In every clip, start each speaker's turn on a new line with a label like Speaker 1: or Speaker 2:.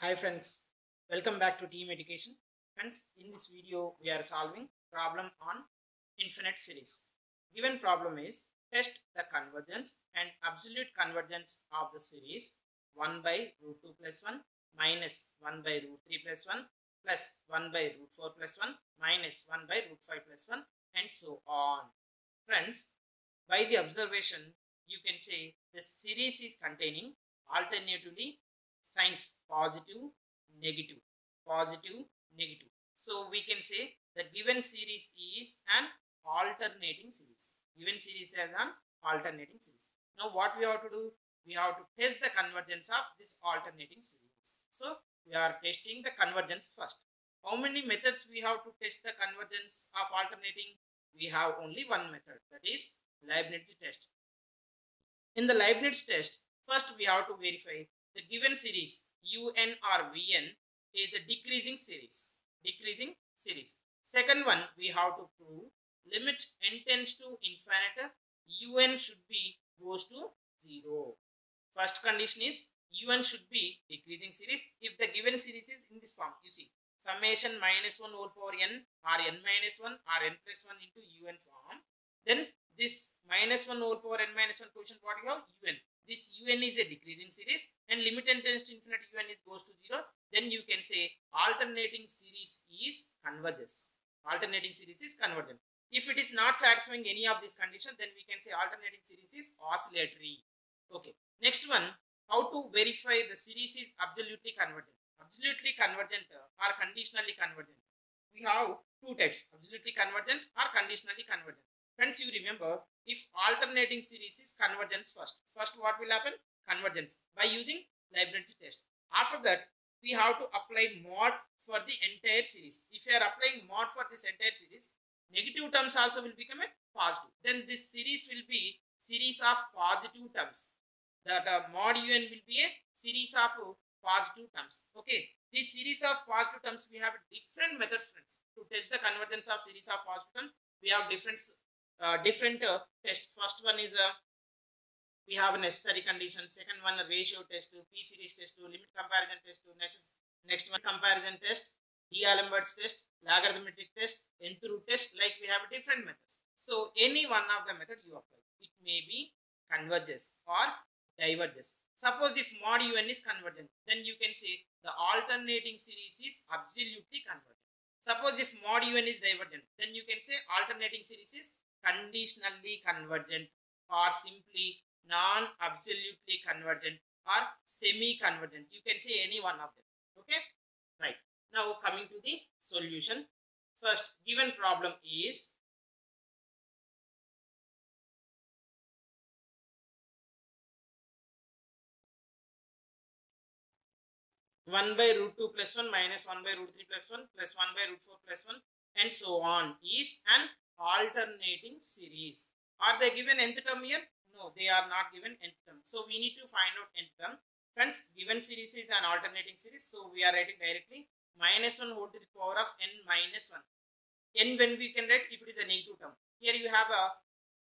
Speaker 1: Hi friends, welcome back to Team Education. Friends, in this video we are solving problem on infinite series. Given problem is test the convergence and absolute convergence of the series 1 by root 2 plus 1 minus 1 by root 3 plus 1 plus 1 by root 4 plus 1 minus 1 by root 5 plus 1 and so on. Friends, by the observation you can say the series is containing alternatively signs positive, negative, positive, negative. So we can say the given series is an alternating series. Given series as an alternating series. Now what we have to do? We have to test the convergence of this alternating series. So we are testing the convergence first. How many methods we have to test the convergence of alternating? We have only one method, that is Leibniz test. In the Leibniz test, first we have to verify the given series un or vn is a decreasing series. Decreasing series. Second one, we have to prove limit n tends to infinity, un should be goes to 0. First condition is un should be decreasing series if the given series is in this form. You see, summation minus 1 whole power n or n minus 1 or n plus 1 into un form. Then this minus 1 whole power n minus 1 quotient, what you have? Un. This un is a decreasing series and limit n tends to infinity un is goes to 0. Then you can say alternating series is converges. Alternating series is convergent. If it is not satisfying any of these conditions, then we can say alternating series is oscillatory. Okay. Next one, how to verify the series is absolutely convergent. Absolutely convergent or conditionally convergent. We have two types, absolutely convergent or conditionally convergent. Friends, you remember, if alternating series is convergence first what will happen? Convergence by using Leibniz test. After that, we have to apply mod for the entire series. If you are applying mod for this entire series, negative terms also will become a positive. Then this series will be series of positive terms. That mod un will be a series of positive terms. Okay. This series of positive terms, we have different methods, friends, to test the convergence of series of positive terms. We have different test. First one is we have a necessary condition. Second one, a ratio test, P series test, limit comparison test, next one comparison test, D'Alembert's test, logarithmic test, nth root test. Like we have different methods. So any one of the method you apply, it may be converges or diverges. Suppose if mod un is convergent, then you can say the alternating series is absolutely convergent. Suppose if mod un is divergent, then you can say alternating series is conditionally convergent or simply non-absolutely convergent or semi-convergent. You can say any one of them. Okay, right. Now coming to the solution. First, given problem is one by root 2 plus 1 minus 1 by root 3 plus 1 plus 1 by root 4 plus 1 and so on is an alternating series. Are they given nth term here? No, they are not given nth term. So we need to find out nth term. Friends, given series is an alternating series. So we are writing directly minus 1 whole to the power of n minus 1. N when we can write if it is a negative term. Here you have a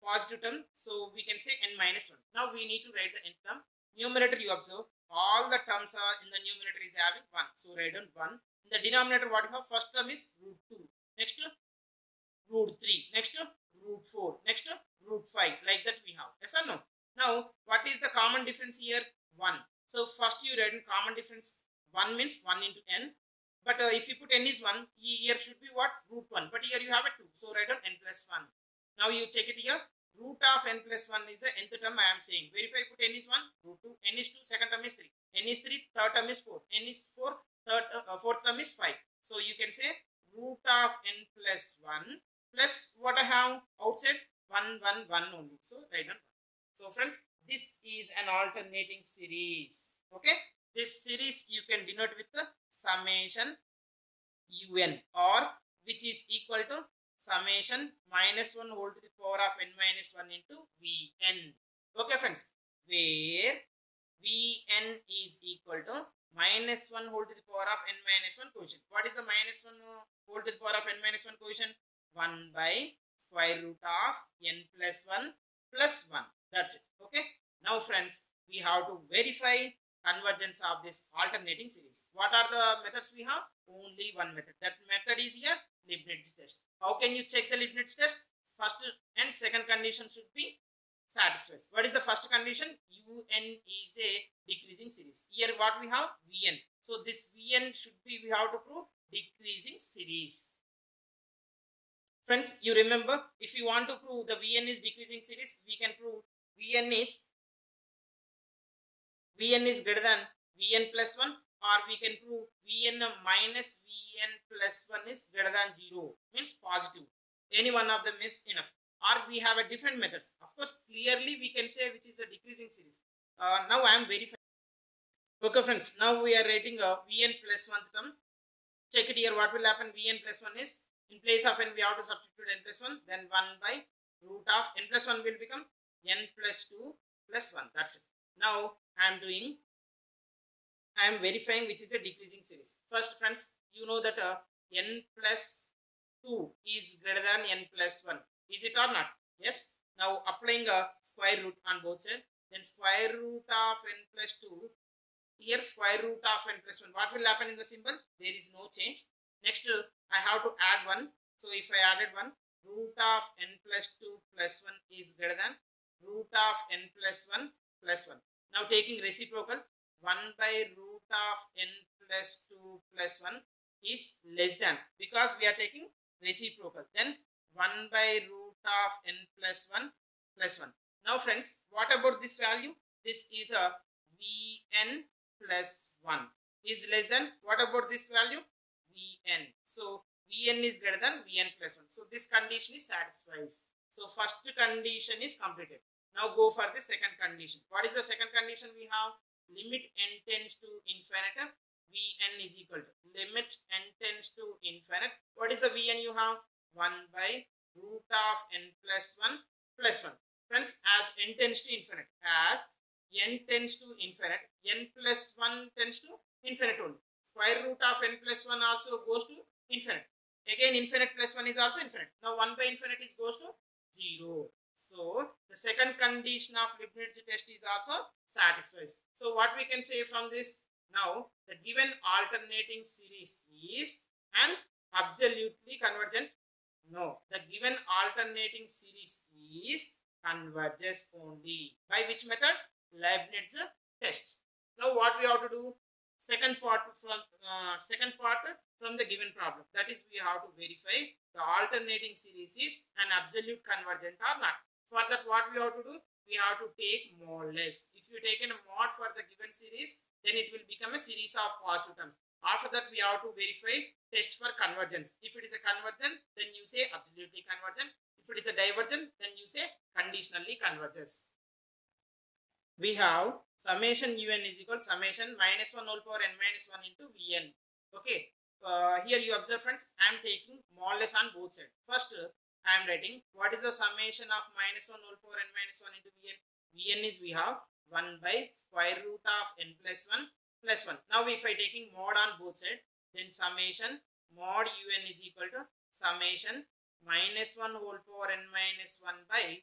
Speaker 1: positive term. So we can say n minus 1. Now we need to write the nth term. Numerator you observe. All the terms are in the numerator is having 1. So write down 1. In the denominator what you have? First term is root 2. Next root 3. Next root 4. Next root 5. Like that we have. Yes or no? Now what is the common difference here? 1. So first you write in common difference. 1 means 1 into n. But if you put n is 1, here should be what? Root 1. But here you have a 2. So write down n plus 1. Now you check it here. Root of n plus 1 is the nth term I am saying. Verify, put n is 1, root 2, n is 2, second term is 3. N is 3, third term is 4. N is 4, fourth term is 5. So you can say root of n plus 1 plus what I have outside 1, 1, 1 only. So write down 1. So friends, this is an alternating series. Okay. This series you can denote with the summation un or which is equal to summation minus 1 whole to the power of n minus 1 into Vn. Okay friends, where Vn is equal to minus 1 whole to the power of n minus 1 quotient. What is the minus 1 whole to the power of n minus 1 quotient? 1 by square root of n plus 1 plus 1. That's it. Okay. Now friends, we have to verify convergence of this alternating series. What are the methods we have? Only one method. That method is here, Leibniz test. How can you check the Leibniz test? First and second condition should be satisfied. What is the first condition? Un is a decreasing series. Here what we have? Vn. So this Vn should be, we have to prove decreasing series. Friends, you remember, if you want to prove the Vn is decreasing series, we can prove Vn is greater than Vn plus 1, or we can prove Vn minus Vn plus 1 is greater than 0, means positive. Any one of them is enough. Or we have a different methods. Of course, clearly we can say which is a decreasing series. Now I am verifying. Okay friends, now we are writing a Vn plus 1 term. Check it here, what will happen? Vn plus 1 is, in place of n we have to substitute n plus 1, then 1 by root of n plus 1 will become n plus 2 plus 1. That's it. Now I am verifying which is a decreasing series. First friends, you know that n plus 2 is greater than n plus 1. Is it or not? Yes. Now applying a square root on both sides, then square root of n plus 2, here square root of n plus 1. What will happen in the symbol? There is no change. Next I have to add 1. So if I added 1, root of n plus 2 plus 1 is greater than root of n plus 1 plus 1. Now taking reciprocal, 1 by root of n plus 2 plus 1 is less than, because we are taking reciprocal. Then 1 by root of n plus 1 plus 1. Now friends, what about this value? This is a Vn plus 1 is less than, what about this value? Vn. So Vn is greater than Vn plus 1. So this condition is satisfied. So first condition is completed. Now go for the second condition. What is the second condition we have? Limit n tends to infinite, Vn is equal to, limit n tends to infinite. What is the Vn you have? 1 by root of n plus 1 plus 1. Friends, as n tends to infinite, as n tends to infinite, n plus 1 tends to infinite only. Square root of n plus 1 also goes to infinite. Again, infinite plus 1 is also infinite. Now 1 by infinite is goes to 0. So the second condition of Leibniz test is also satisfied. So what we can say from this? Now the given alternating series is an absolutely convergent. No, the given alternating series is converges only. By which method? Leibniz test. Now what we have to do? Second part from the given problem. That is, we have to verify the alternating series is an absolute convergent or not. For that, what we have to do? We have to take modulus. If you take a mod for the given series, then it will become a series of positive terms. After that, we have to verify test for convergence. If it is a convergent, then you say absolutely convergent. If it is a divergent, then you say conditionally converges. We have summation un is equal to summation minus 1 whole power n minus 1 into Vn. Okay. Here you observe friends, I am taking modulus on both sides. First, I am writing what is the summation of minus 1 whole power n minus 1 into Vn. Vn is, we have 1 by square root of n plus 1 plus 1. Now if I taking mod on both sides, then summation mod un is equal to summation minus 1 whole power n minus 1 by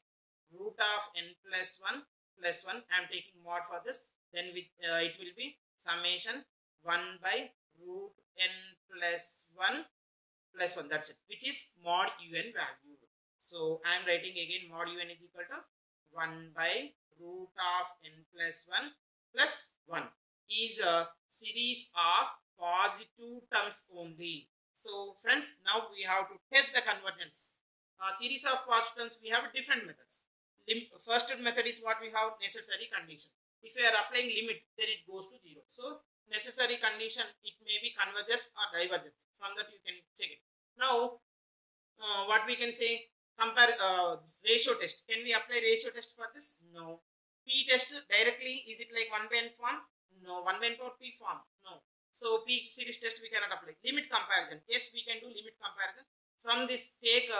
Speaker 1: root of n plus 1 plus 1. I am taking mod for this. Then with it will be summation 1 by root n plus 1 plus 1. That's it, which is mod un value. So I am writing again mod un is equal to 1 by root of n plus 1 plus 1 is a series of positive terms only. So friends, now we have to test the convergence. Series of positive terms, we have different methods. First method is what we have, necessary condition. If you are applying limit, then it goes to 0. So necessary condition, it may be converges or diverges. From that you can check it. Now what we can say, compare ratio test. Can we apply ratio test for this? No. P test directly, is it like 1 by n form? No. 1 by n power P form? No. So P series test we cannot apply. Limit comparison. Yes, we can do limit comparison. From this take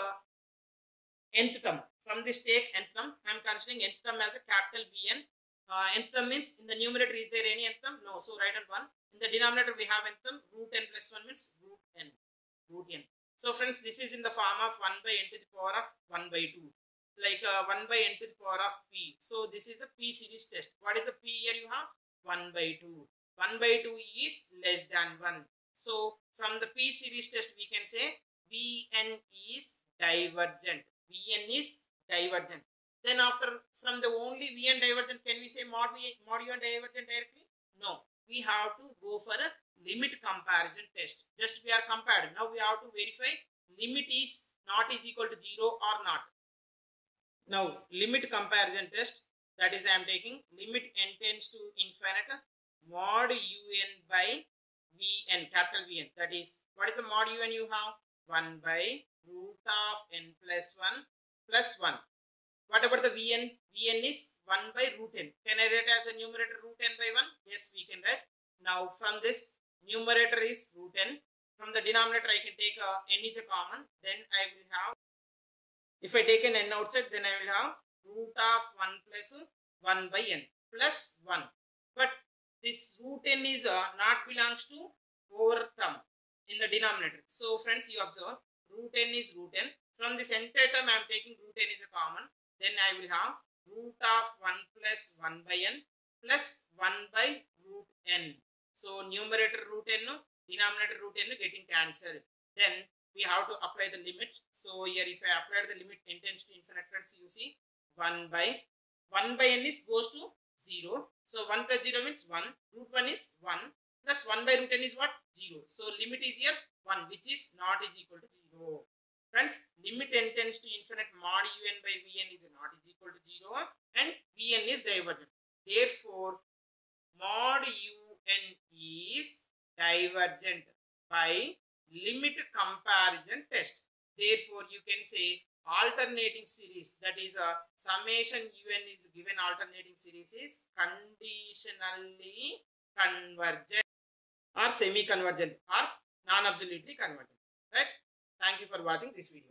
Speaker 1: nth term. From this take nth term, I am considering nth term as a capital Vn. Nth term means in the numerator is there any nth term? No. So write on 1. In the denominator we have nth term, root n plus 1 means root n. So friends, this is in the form of 1 by n to the power of 1 by 2. Like 1 by n to the power of p. So this is a p series test. What is the p here you have? 1 by 2. 1 by 2 is less than 1. So from the P series test we can say Vn is divergent. Vn is divergent. Then after from the only Vn divergent, can we say mod un divergent directly? No. We have to go for a limit comparison test. Just we are compared. Now we have to verify limit is not is equal to 0 or not. Now limit comparison test, that is I am taking limit n tends to infinite mod un by Vn, capital Vn. That is, what is the mod un you have? 1 by root of n plus 1 plus 1. What about the Vn? Vn is 1 by root n. Can I write as a numerator root n by 1? Yes, we can write. Now from this numerator is root n. From the denominator I can take n is a common. Then I will have, if I take an n outside, then I will have root of 1 plus 1 by n plus 1. But this root n is not belongs to over term in the denominator. So friends, you observe root n is root n. From this entire term I am taking root n is a common. Then I will have root of 1 plus 1 by n plus 1 by root n. So numerator root n, denominator root n getting cancelled. Then we have to apply the limit. So here if I apply the limit n tends to infinite, friends, you see 1 by n is goes to 0. So 1 plus 0 means 1. Root 1 is 1 plus 1 by root n is what? 0. So limit is here 1, which is not is equal to 0. Friends, limit n tends to infinite mod un by Vn is not is equal to 0 and Vn is divergent. Therefore, mod un is divergent by limit comparison test. Therefore, you can say alternating series, that is a summation un is given alternating series is conditionally convergent or semi-convergent or non-absolutely convergent. Right? Thank you for watching this video.